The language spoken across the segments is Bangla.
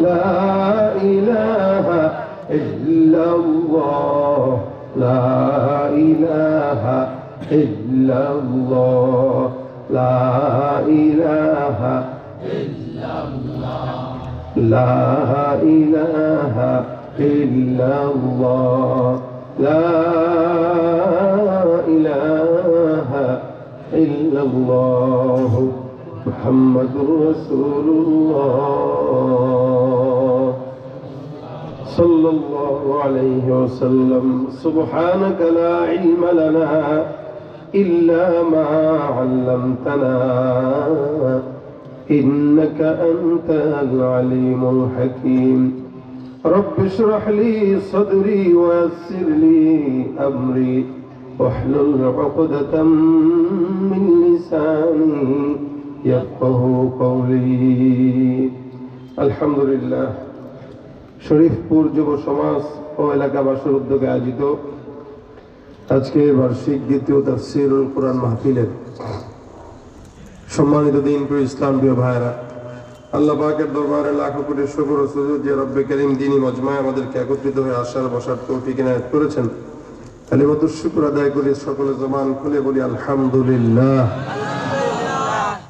لا إله إلا الله لا إله إلا الله لا إله إلا الله لا إله إلا الله لا إله إلا الله محمد رسول الله صلى الله عليه وسلم سبحانك لا علم لنا إلا ما علمتنا إنك أنت العليم الحكيم رب اشرح لي صدري ويسر لي أمري واحلل عقدة من لساني يفقه قولي الحمد لله শরীফপুর যুব সমাজ ও এলাকাবাসীর উদ্যোগে আয়োজিত আজকে বার্ষিক দ্বিতীয় তাফসীরুল কুরআন মাহফিলের সম্মানিত দিনপ্রিয় ইসলাম প্রিয় ভাইরা, আল্লাহ পাকের দরবারে লাখো কোটি শুকর ও সুজুদ যে রব্বে করিম দ্বীনি মজমায় আমাদেরকে একত্রিত হয়ে আসার বসার তৌফিক ইনায়াত করেছেন। কালিমাতুশ শুকর আদায় করি, সকলে জবান খুলে বলি আলহামদুলিল্লাহ।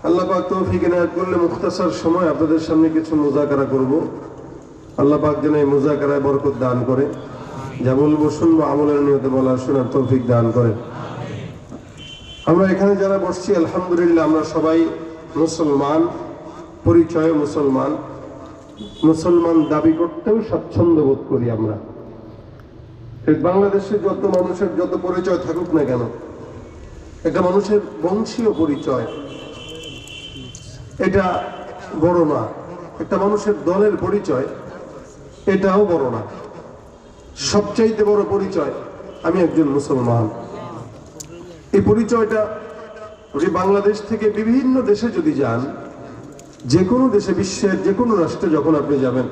আল্লাহ পাক তৌফিক ইনায়াত করলে মুখতাসার সময় আপনাদের সামনে কিছু মুযাকারা করব। আল্লাহ পাক যেন এই মুযাকারায় বরকত দান করে, যা বলবো শুনবো আমলের নিয়তে বলার শোনার তৌফিক দান করে। আমরা এখানে যারা বসছি আলহামদুলিল্লাহ আমরা সবাই মুসলমান, পরিচয় মুসলমান, মুসলমান দাবি করতেও স্বাচ্ছন্দ্য বোধ করি। আমরা বাংলাদেশে যত মানুষের যত পরিচয় থাকুক না কেন, একটা মানুষের বংশীয় পরিচয় এটা বড় না, একটা মানুষের দলের পরিচয় এটাও বড় না। সবচাইতে বড় পরিচয় আমি একজন মুসলমান। এই পরিচয়টা বাংলাদেশ থেকে বিভিন্ন দেশে যদি যান, যে কোনো দেশে, বিশ্বের যে কোনো রাষ্ট্রে যখন আপনি যাবেন,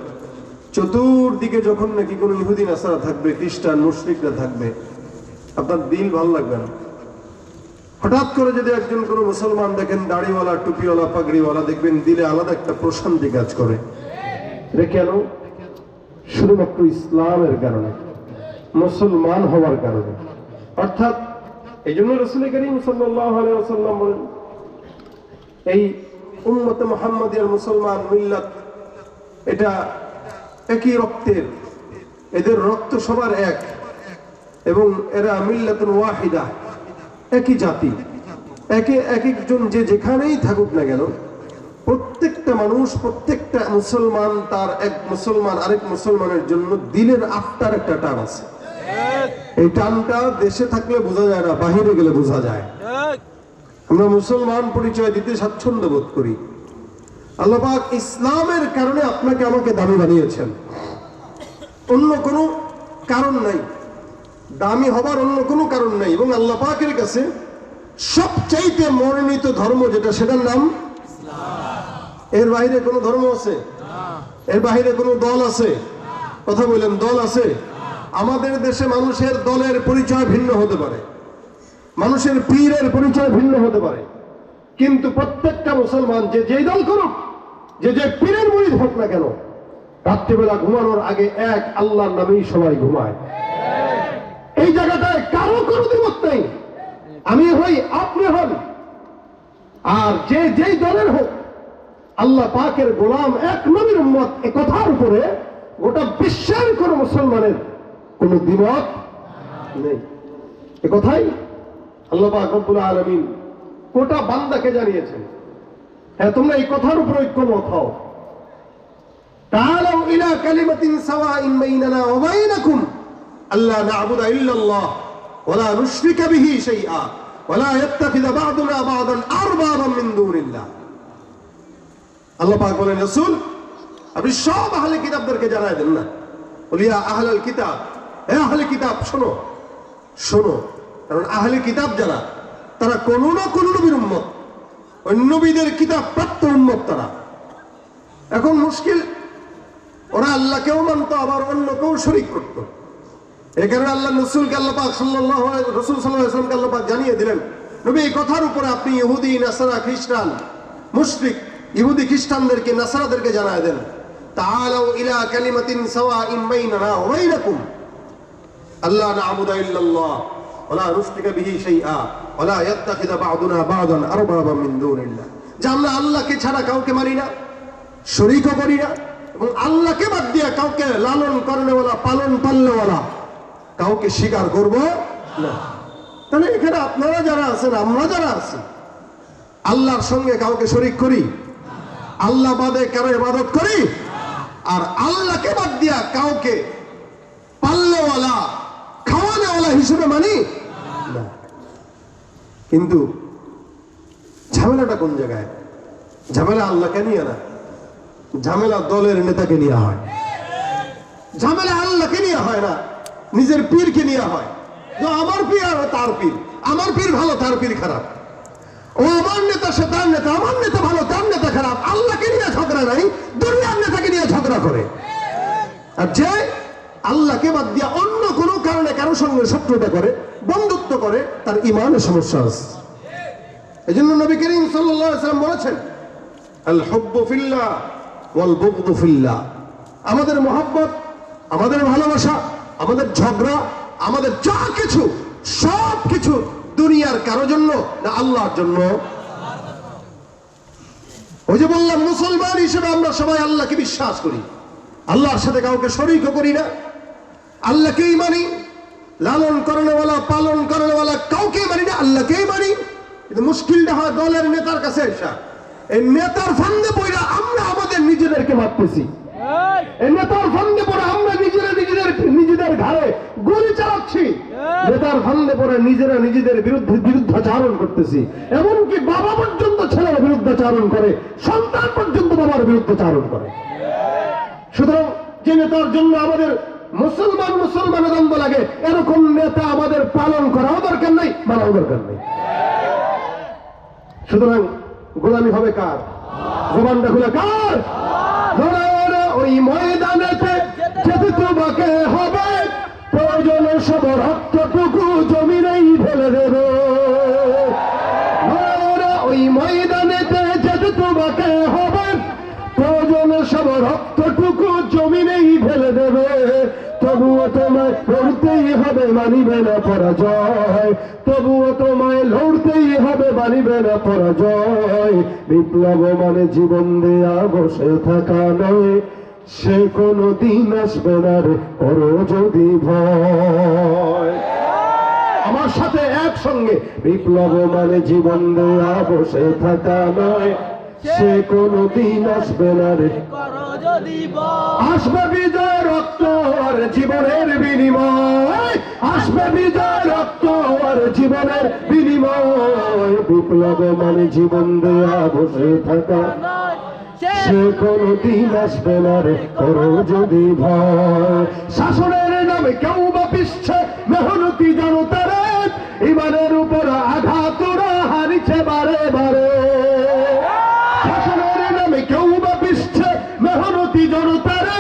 চতুর্দিকে যখন নাকি কোনো ইহুদি নাসারা থাকবে, খ্রিস্টান মুশরিকরা থাকবে, আপনার দিল ভালো লাগবে না। হঠাৎ করে যদি একজন কোনো মুসলমান দেখেন, দাড়িওয়ালা, টুপিওয়ালা, পাগড়িওয়ালা, দেখবেন দিলে আলাদা একটা প্রশান্তি কাজ করে। এটা কেন? শুধুমাত্র ইসলামের কারণে, মুসলমান হওয়ার কারণে। অর্থাৎ এই জন্য রাসূল করিম সাল্লাল্লাহু আলাইহি ওয়াসাল্লাম বলেন, এই উম্মতে মুহাম্মাদিয়ার মুসলমান মিল্লাত এটা একই রক্তের, এদের রক্ত সবার এক, এবং এরা মিল্লাতুন ওয়াহিদা, একই জাতি, এক একজন যে যেখানেই থাকুক না কেন, প্রত্যেকটা মানুষ, প্রত্যেকটা মুসলমান, তার এক মুসলমান আরেক মুসলমানের জন্য দিলের আত্মার একটা টান আছে। এই টানটা দেশে থাকলে বোঝা যায় না, বাহিরে গেলে বোঝা যায়। আমরা মুসলমান পরিচয় দিতে স্বাচ্ছন্দ্য বোধ করি। আল্লাহ পাক ইসলামের কারণে আপনাকে আমাকে দামি বানিয়েছেন, অন্য কোনো কারণ নাই। দামি হবার অন্য কোনো কারণ নাই। এবং আল্লাহ পাকের কাছে সবচাইতে মনোনীত ধর্ম যেটা, সেটার নাম ইসলাম। এর বাইরে কোনো ধর্ম আছে? এর বাইরে কোনো দল আছে? কথা বললেন, দল আছে? আমাদের দেশে মানুষের দলের পরিচয় ভিন্ন হতে পারে, মানুষের পীরের পরিচয় ভিন্ন হতে পারে, কিন্তু প্রত্যেকটা মুসলমান যে যেই দল করুক, যে যে পীরের মুরিদ হোক না কেন, রাত্রিবেলা ঘুমানোর আগে এক আল্লাহর নামেই সবাই ঘুমায়। এই জায়গাটায় কারো কোনো দ্বিমত নেই। আমি হই, আপনি হন, আর যে যেই দলের হোক, আল্লাহ পাকের গোলাম, এক নবীর উম্মত, এ কথার উপরে গোটা বিশ্বের কোন মুসলমানের কোন দ্বিমত নেই। এ কথাই আল্লাহ পাক রব্বুল আলামিন গোটা বান্দাকে জানিয়েছেন। হ্যাঁ, তোমরা এই কথার উপর ঐক্যমত হও। তাআলাউ ইলা কালিমাতিন সাওয়াইন বাইনানা ওয়া বাইনাকুম আল্লা না'বুদা ইল্লাল্লাহ ওয়া লা নুশরিকা বিহি শাইআ ওয়া লা ইয়াত্তাখিযা বা'দুনা বা'দান আরবাবান মিন দুনিল্লাহ। আল্লাহ পাক বলেন, রাসূল আপনি সব আহলে কিতাবদেরকে জানায় দেন না, বলিয়া আহলাল কিতাব, হে আহলে কিতাব শোনো, শোনো, কারণ আহলে কিতাব যারা, তারা কোন না কোন নবীর উম্মত, ওই নবীদের কিতাব প্রাপ্ত উম্মত তারা। এখন মুশকিল, ওরা আল্লাহকেও মানত, আবার অন্যকেও শরীক করত। এই কারণে আল্লাহ রাসূলকে আল্লাহ পাক সাল্লাল্লাহু আলাইহি রাসূল সাল্লাল্লাহু আলাইহি ওয়াসাল্লামকে আল্লাহ পাক জানিয়ে দিলেন, নবী এই কথার উপরে আপনি ইহুদি, নাসারা, খ্রিস্টান, মুশরিক, ইহুদি খ্রিস্টানদেরকে, নাসারাদেরকে জানায় দেন তাআলাউ ইলা কালিমাতিন সাওয়াইন বাইনানা ওয়া বাইনাকুম আল্লা না'বুদা ইল্লাল্লাহ ওয়া লা নুশরিকা বিহি শাইআ ওয়া লা ইয়াত্তাখিযা বা'দুনা বা'দান আরবাবা মিন দুনিল্লাহ। যে আমরা আল্লাহকে ছাড়া কাউকে মানি না, শরীকও করি না, এবং আল্লাহকে বাদ দিয়ে কাউকে লালন করেনেওয়ালা, পালন পালনেওয়ালা কাউকে স্বীকার করব না। তাহলে এখানে আপনারা যারা আছেন, আমরা যারা আছি, আল্লাহর সঙ্গে কাউকে শরীক করি, আল্লাহ বাদে কারো ইবাদত করি, আর আল্লাহকে বাদ দিয়া কাউকে পালনেওয়ালা, খাওয়ানেওয়ালা হিসেবে মানি না। কিন্তু ঝামেলাটা কোন জায়গায়? ঝামেলা আল্লাহকে নিয়ে না, ঝামেলা দলের নেতাকে নিয়ে হয়। ঝামেলা আল্লাহকে নিয়ে হয় না, নিজের পীরকে নিয়ে হয়। আমার পীর আর তার পীর, আমার পীর ভালো তার পীর খারাপ, ও আমার নেতা সে তার নেতা, আমার নেতা ভালো তার নেতা খারাপ। আল্লাহকে নিয়ে ঝগড়া নাই, দুনিয়ার নেতাকে নিয়ে ঝগড়া করে। আর যে আল্লাহকে বাদ দিয়া অন্য কোনো কারণে কারোর সঙ্গে শত্রুতা করে, বন্ধুত্ব করে, তার ঈমানের সমস্যা আছে। এই জন্য নবী করিম সাল্লাল্লাহু আলাইহি ওয়াসাল্লাম বলেছেন, আল হুব্বু ফিল্লাহ ওয়াল বুগদু ফিল্লাহ। আমাদের মহব্বত, আমাদের ভালোবাসা, আমাদের ঝগড়া, আমাদের যা কিছু, সব কিছু দুনিয়ার কারোর জন্য না আল্লাহর জন্য। ওই যে বললাম, মুসলমান হিসেবে আমরা সবাই আল্লাহকে বিশ্বাস করি, আল্লাহর সাথে কাউকে শরীকও করি না, আল্লাহকেই মানি, লালন করেনেওয়ালা, পালন করেনেওয়ালা কাউকে মানি না, আল্লাহকেই মানি। কিন্তু মুশকিলটা হয় দলের নেতার কাছে এসা। এই নেতার ফান্দে পড়া আমরা আমাদের নিজেদেরকে মারতেছি, এই নেতার ফান্দে পড়ে আমরা নিজেদের ঘাড়ে গুলি চালাচ্ছি, নেতার ফান্দে পড়ে নিজেরা নিজেদের বিরুদ্ধাচারণ করতেছি। এমনকি বাবা পর্যন্ত ছেলের বিরুদ্ধাচারণ করে, সন্তান পর্যন্ত বাবার বিরুদ্ধাচারণ করে। সুতরাং যে নেতার জন্য আমাদের মুসলমানের দ্বন্দ্ব লাগে, এরকম নেতা আমাদের পালন করাও দরকার নাই, মানাও দরকার নেই। সুতরাং গোলামি হবে কার? জবানটা খুলে কার? ওই ময়দানেতে যেতে তোমাকে হবে, প্রয়োজন সব রক্তটুকু জমিনেই ঢেলে দেবে। ওই ময়দানেতে যেতে তোমাকে হবে, প্রয়োজন সব রক্তটুকু জমিনেই ঢেলে দেবে। তবুও তোমায় লড়তেই হবে, মানিবে না পরাজয়। তবুও তোমায় লড়তেই হবে, মানিবে না পরাজয়। বিপ্লব মানে জীবন দেয়া বসে থাকা নয়, সে কোনো দিন আসবে না রে, করো যদি ভয়। আমার সাথে একসঙ্গে, বিপ্লব মানে জীবন দেয়া বসে থাকা নয়, সে কোনো দিন আসবে না রে, করো যদি ভয়। আসবে বিজয় রক্ত আর জীবনের বিনিময়, আসবে বিজয় রক্ত আর জীবনের বিনিময়। বিপ্লব মানে জীবন দেয়া বসে থাকা, সে কোনো দিন আসবে না রে, করো যদি ভয়। শাসনের নামে কেউ বা পিছছে মেহনতি জনতারে, ইমানের উপর আঘাত ওরা হারিছে বারে বারে। শাসনের নামে কেউ বা পিছছে মেহনতি জনতারে,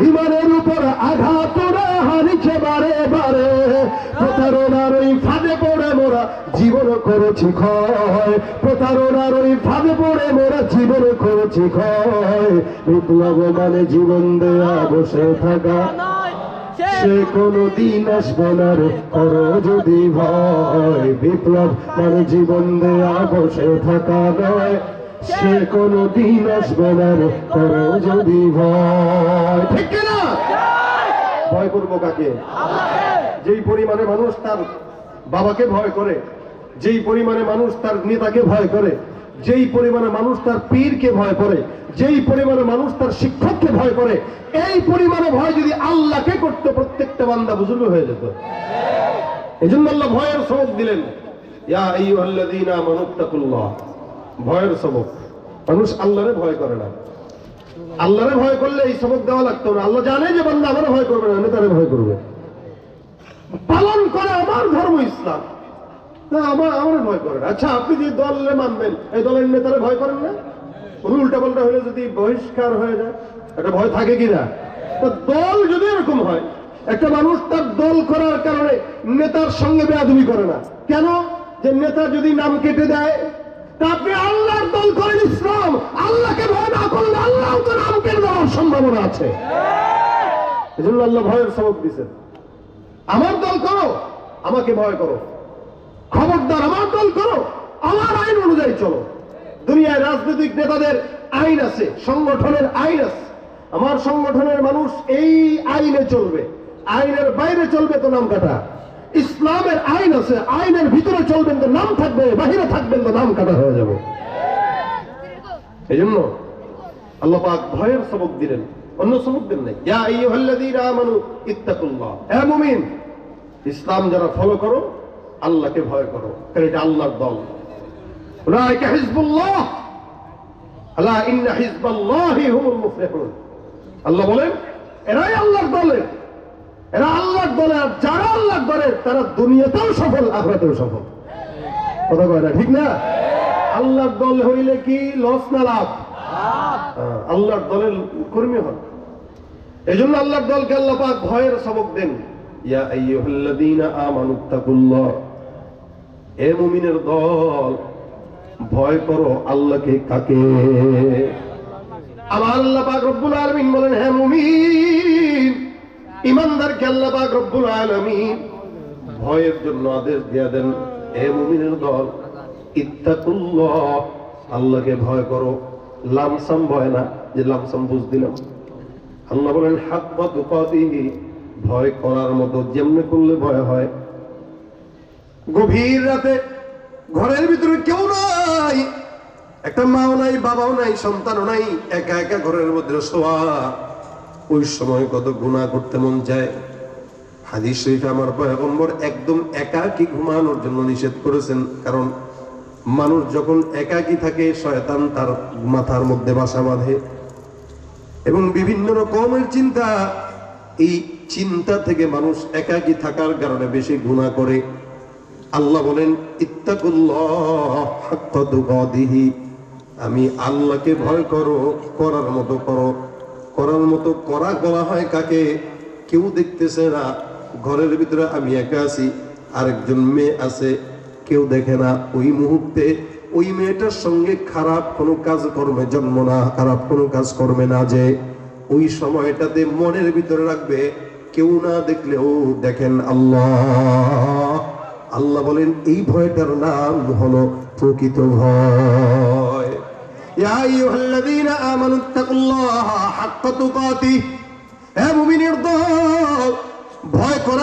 ইমানের উপর আঘাত ওরা হারিছে বারে বারে। প্রতারণার ওই ফাঁদে পড়ে মোরা জীবন করেছি ক্ষয়, প্রতারণার ওই ফাঁদে পড়ে মোরা জীবন করেছি ক্ষয়। বিপ্লব মানে জীবন দেয়া বসে থাকা, সে কোনো দিন আসবে না রে, করো যদি ভয়। বিপ্লব মানে জীবন দেয়া বসে থাকা নয়, সে কোনো দিন আসবে না রে, করো যদি ভয়। ঠিক না? ভয় করবো কাকে? যেই পরিমাণে মানুষ তার বাবাকে ভয় করে, যেই পরিমাণে মানুষ তার নেতাকে ভয় করে, যেই পরিমাণে মানুষ তার পীরকে ভয় করে, যেই পরিমাণে মানুষ তার শিক্ষককে ভয় করে, এই পরিমাণে ভয় যদি আল্লাহকে করতে, প্রত্যেকটা বান্দা বুজুর্গ হয়ে যেত। এই জন্য আল্লাহ ভয়ের সবক দিলেন, ইয়া আইয়ুহাল্লাযীনা আমানুত্তাকুল্লাহ। ভয়ের সবক। মানুষ আল্লাহরে ভয় করে না, আল্লাহরে ভয় করলে এই সবক দেওয়া লাগতো না। আল্লাহ জানে যে বান্দা আমারে ভয় করবে না, নেতারে ভয় করবে। পালন করে আমার ধর্ম ইসলাম, না আমার ভয় করেন। আচ্ছা, আপনি যে দলে মানবেন, এই দলের নেতারা ভয় করেন না? উল্টা পাল্টা হলে যদি বহিষ্কার হয়ে যায়, একটা ভয় থাকে কিনা? তো দল যদি এরকম হয়, একটা মানুষ তার দল করার কারণে নেতার সঙ্গে বেয়াদবি করে না কেন? যে নেতা যদি নাম কেটে দেয়, তা আপনি আল্লাহর দল করেন ইসলাম, আল্লাহকে ভয় না করলে আল্লাহ তো নাম কেড়ে দেওয়ার সম্ভাবনা আছে। এজন্য আল্লাহ ভয়ের সবক দিয়েছেন, আমার দল করো, আমাকে ভয় করো, খবরদার আমার দল করো, আমার আইন অনুযায়ী চলো। দুনিয়ায় রাজনৈতিক নেতাদের আইন আছে, সংগঠনের আইন আছে, আমার সংগঠনের মানুষ এই আইনে চলবে, আইনের বাইরে চলবে তো নাম কাটা। ইসলামের আইন আছে, আইনের ভিতরে চলবেন তো নাম থাকবে, বাহিরে থাকবেন তো নাম কাটা হয়ে যাবে। এই জন্য আল্লাহ পাক ভয়ের সবক দিলেন, অন্য সবক দেন নাই। ইয়া আইয়ুহাল্লাযীনা আমানু ইত্তাকুল্লাহ, হে মুমিন, ইসলাম যারা ফলো করো, আল্লাহকে ভয় করো, কারণ এটা আল্লাহর দল। উলাইকা হিজবুল্লাহ, আলা ইন্না হিজবাল্লাহি হুমুল মুফলিহুন। আল্লাহ বলেন এরাই আল্লাহর দলের, এরা আল্লাহর দলের। আর যারা আল্লাহর দলের তারা দুনিয়াতেও সফল, আখিরাতেও সফল। কথা কয় না, ঠিক না? আল্লাহর দল হইলে কি লস না লাভ? আল্লাহর দলের কর্মী হন। এই জন্য আল্লাহর দলকে আল্লাহ পাক ভয়ের সবক দেন। ইয়া আইয়ুহাল্লাযীনা আমানুত্তাকুল্লাহ, হে মুমিনের দল, ভয় করো আল্লাহকে। কাকে? আমার আল্লাহ পাক রব্বুল আলামিন বলেন, হে মুমিন, ইমানদারকে আল্লাহ পাক রব্বুল আলামিন ভয়ের জন্য আদেশ দিয়ে দেন, হে মুমিনের দল, ইত্তাকুল্লাহ, আল্লাহকে ভয় করো। লামসাম ভয় না, যে লামসাম বুঝ দিলাম। আল্লাহ বলেন হাক্কা তুকাতিহি, ভয় করার মতো যেমনি করলে ভয় হয়। গভীর রাতে ঘরের ভিতরে কেউ নাই, একটা মাও নাই, বাবাও নাই, সন্তানও নাই, একা একা ঘরের মধ্যে শোয়া। ওই সময় কত গুনাহ করতে মন চায়। হাদিস শরীফে আমার পয়গম্বর একদম একাকী ঘুমানোর জন্য নিষেধ করেছেন, কারণ মানুষ যখন একাকী থাকে শয়তান তার মাথার মধ্যে বাসা বাঁধে এবং বিভিন্ন রকমের চিন্তা, এই চিন্তা থেকে মানুষ একাকী থাকার কারণে বেশি গুনাহ করে। আল্লাহ বলেন ইত্তাকুল্লাহ হাক্কা তুকাতিহি, আমি আল্লাহকে ভয় করো, করার মতো করো। করার মতো করা বলা হয় কাকে? কেউ দেখতেছে না, ঘরের ভিতরে আমি একা আছি, আরেকজন মেয়ে আছে, কেউ দেখে না। ওই মুহূর্তে ওই মেয়েটার সঙ্গে খারাপ কোনো কাজ কর্মে জন্ম না, খারাপ কোনো কাজ করবে না, যে ওই সময়টাতে মনের ভিতরে রাখবে কেউ না দেখলেও দেখেন আল্লাহ। আল্লাহ বলেন এই ভয়টার নাম হলো প্রকৃত ভয়। ইয়া আইয়ুহাল্লাযীনা আমানুত্তাকুল্লাহা হাক্কা তুকাতিহি, হে মুমিনের দল, ভয় করা